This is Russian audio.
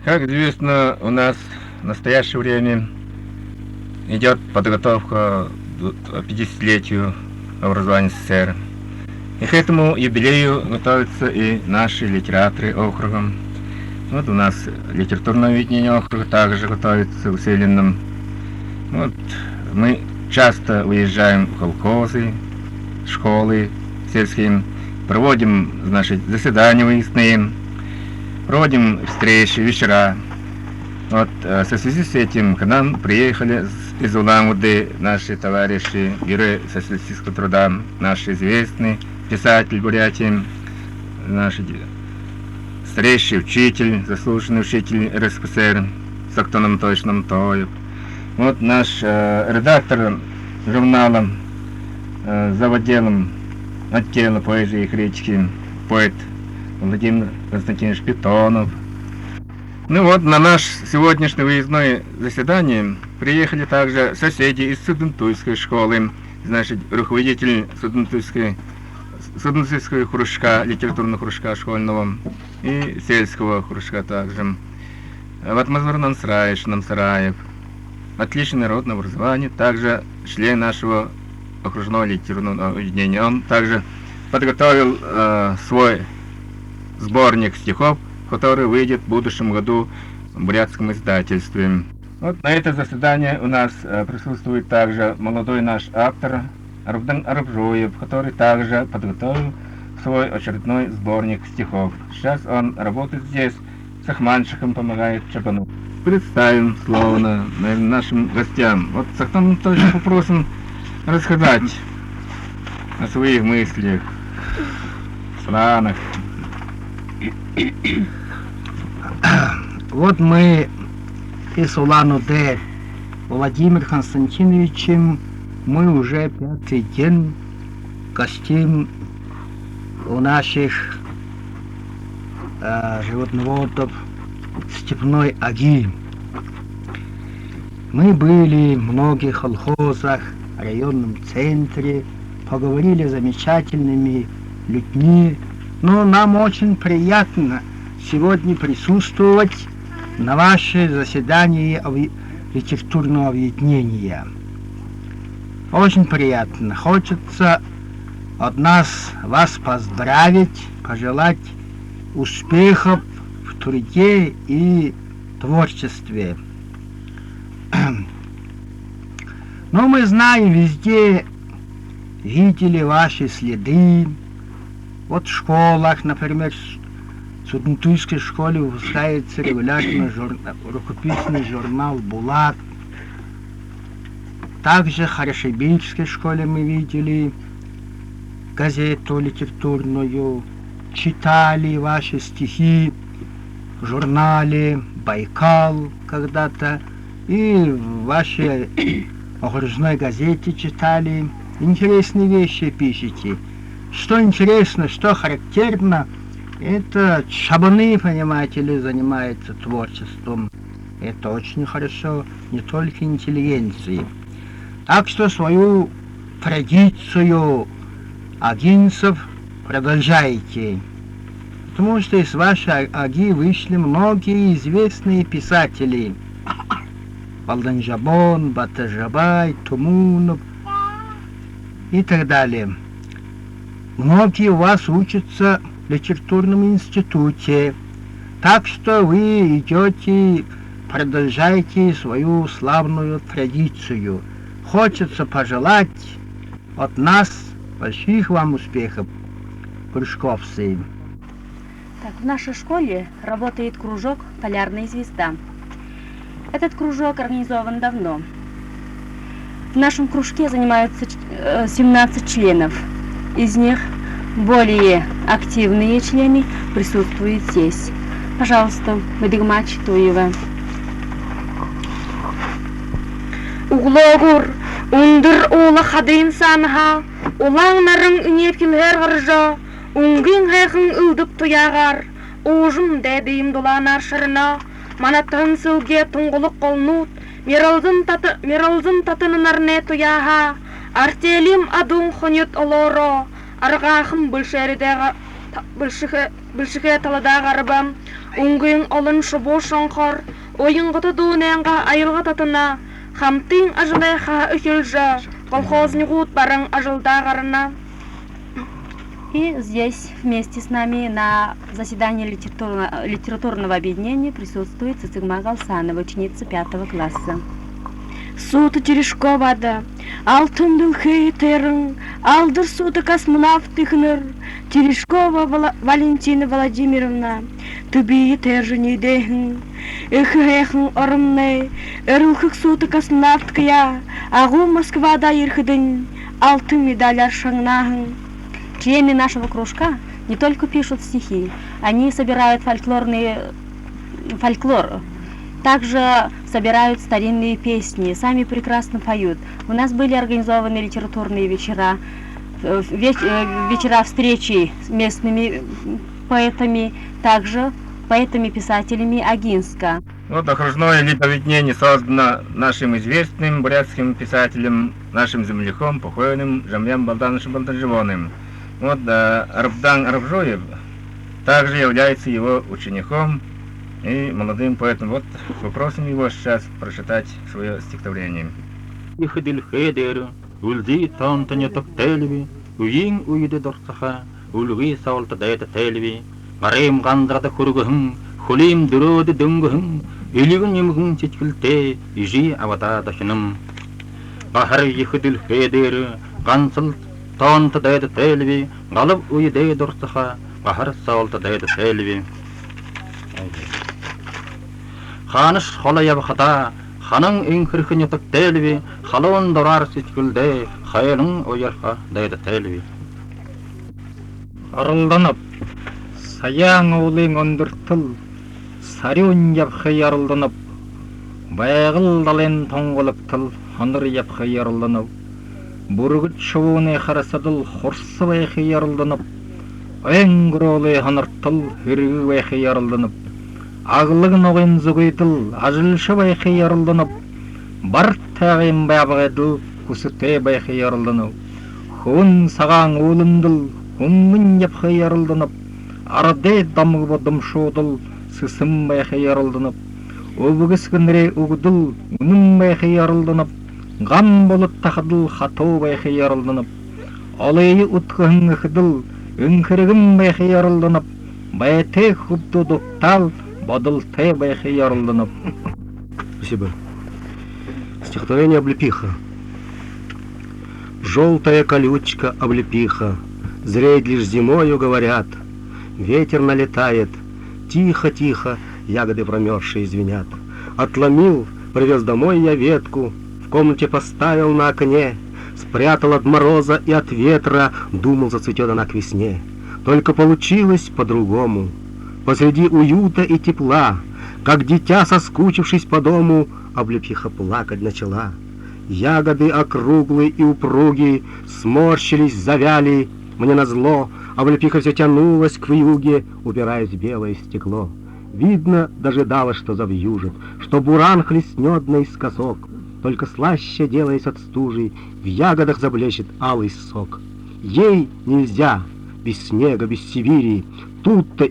Как известно, у нас в настоящее время идет подготовка к 50-летию образования СССР. И к этому юбилею готовятся и наши литераторы округом. Вот у нас литературное объединение округа также готовится усиленным. Вот мы часто выезжаем в колхозы, школы сельские, проводим, значит, заседания выездные, проводим встречи, вечера. Вот в связи с этим к нам приехали из Улан-Удэ наши товарищи, герои социалистического труда, наш известный писатель Бурятии, наш старейший учитель, заслуженный учитель РСФСР Сактон Анатольевич Намтоев. Вот наш редактор журнала за отдела поэзии и критики, поэт Владимир Константинович Питонов. Ну вот, на наше сегодняшнее выездное заседание приехали также соседи из Судентуйской школы, значит, руководитель Судентуйского кружка, литературного кружка школьного и сельского кружка также. Ватмазур Намсараев, отличное народное образование, также член нашего окружного литературного объединения. Он также подготовил свой сборник стихов, который выйдет в будущем году в бурятском издательстве. Вот на это заседание у нас присутствует также молодой наш автор Рубдан Арабжуев, который также подготовил свой очередной сборник стихов. Сейчас он работает здесь, с Ахманшихом помогает Чапану. Представим словно нашим гостям. Вот Сахтан Анатольевич попросим рассказать о своих мыслях, планах. Вот мы из Улан-Удэ Владимир Константиновичем, мы уже 5-й день гостим у наших животноводов степной Аги. Мы были в многих колхозах, районном центре, поговорили с замечательными людьми, но нам очень приятно сегодня присутствовать на ваше заседании литературного объединения. Очень приятно. Хочется от нас вас поздравить, пожелать успехов в труде и творчестве. Но мы знаем, везде видели ваши следы. Вот в школах, например, в Судентуйской школе выпускается регулярно рукописный журнал «Булат». Также в Харашибинской школе мы видели газету литературную, читали ваши стихи в журнале «Байкал» когда-то, и в вашей окружной газете читали. Интересные вещи пишете. Что интересно, что характерно, это Чабаны, понимаете ли, занимается творчеством. Это очень хорошо, не только интеллигенции. Так что свою традицию агинцев продолжайте. Потому что из вашей аги вышли многие известные писатели. Балданжабон, Батажабай, Тумунов и так далее. Многие у вас учатся в литературном институте, так что вы идете, продолжайте свою славную традицию. Хочется пожелать от нас больших вам успехов, кружковцы. Так, в нашей школе работает кружок «Полярная звезда». Этот кружок организован давно. В нашем кружке занимаются 17 членов. Из них более активные члены присутствуют здесь. Пожалуйста, Бадыгма Читуева. Углогур, ундыр ола хадын санха, улаңнарын үнеткілер ғыржа, уңгин хайхын ұлдып туягар, ожым дәдейім доланар шырына, манаттығын сылге тұңғылық қолнут, мералзын татынынар не туяха, артелим адун хонют олоро, арғахым бүлшіге таладағарыбам, Ungün olan şu boşankar, oyunğıda dönenga ayılga tatına, хамтын ажлайха ökülja, колхозный гуд барың ажылдағарына. И здесь вместе с нами на заседании литературного объединения присутствует Цицыгма Галсанова, ученица 5 класса. Суты Терешковада, алтын хейтерің, алдыр суты космонавт тихнер, Терешкова Валентина Владимировна, тыбии тержіне дейхін, эхін орынны, өрілхік суты космонавт кия, ағу Москвада ерхідін, алтын медаляр шаңнағын. Члены нашего кружка не только пишут стихи, они собирают фольклор, также собирают старинные песни, сами прекрасно поют. У нас были организованы литературные вечера, вечера встречи с местными поэтами, также поэтами-писателями Агинска. Вот окружное липоведение создано нашим известным бурятским писателем, нашим земляком, покойным Жамьям Балдановичем Балтанжевоным. Вот Арабдан Арабжоев также является его учеником и молодым поэтом. Вот попросим его сейчас прочитать свое стихотворение. Иходил хедер, ульзи тантане токтелви, уин уйде дорсаха, ульви саулта дайта телви, марем гандрата хургахым, хулим дуроды дунгахым, илигун юмгун чичкилте, ижи авата дашинам. Бахар иходил хедер, гансал тонта дайта телви, галаб уйде дорсаха, бахар саулта дайта телви. Ханыш хола ябхата, ханың инхирхин ятак телви, халон дорар сичкилде, хаялың ойарха дайда телви. Арылданып, саяң олың ондыртыл, сарюн ябхы ярылданып, байғыл дален тоңғылып тыл, ханыр ябхы ярылданып, бұргыт шуыны харасадыл, хорсы байхы ярылданып, өңгір олы ханыртыл, хүргі байхы ярылданып, ағылығын оғын зүгейтіл, ажылшы байхы ярылданып, бар тағын байбағайдыл, күсіте байхы ярылданып, хуын саған олындыл, хуңын ябхы ярылданып, арады дамығы бодым шоудыл, сысым байхы ярылданып, обығыз күнірі ұғыдыл, үнім байхы ярылданып, ғам болып тақыдыл, хату байхы ярылданып, олайы ұтқығын ұқыдыл, үнкірігім байхы ярылданып, байты құбды доқтал, бодыл ты байхы ярылданып. Спасибо. Стихотворение «Облепиха». Желтая колючка облепиха, зреет лишь зимою, говорят. Ветер налетает, тихо-тихо, ягоды промерзшие звенят. Отломил, привез домой я ветку, в комнате поставил на окне, спрятал от мороза и от ветра, думал, зацветет она к весне. Только получилось по-другому. Посреди уюта и тепла, как дитя, соскучившись по дому, облепиха плакать начала. Ягоды округлые и упругие сморщились, завяли. Мне назло, облепиха все тянулась к вьюге, упираясь в белое стекло. Видно, дожидалась, что завьюжит, что буран хлестнет наискосок. Только слаще, делаясь от стужи, в ягодах заблещет алый сок. Ей нельзя, без снега, без Сибири, тут-то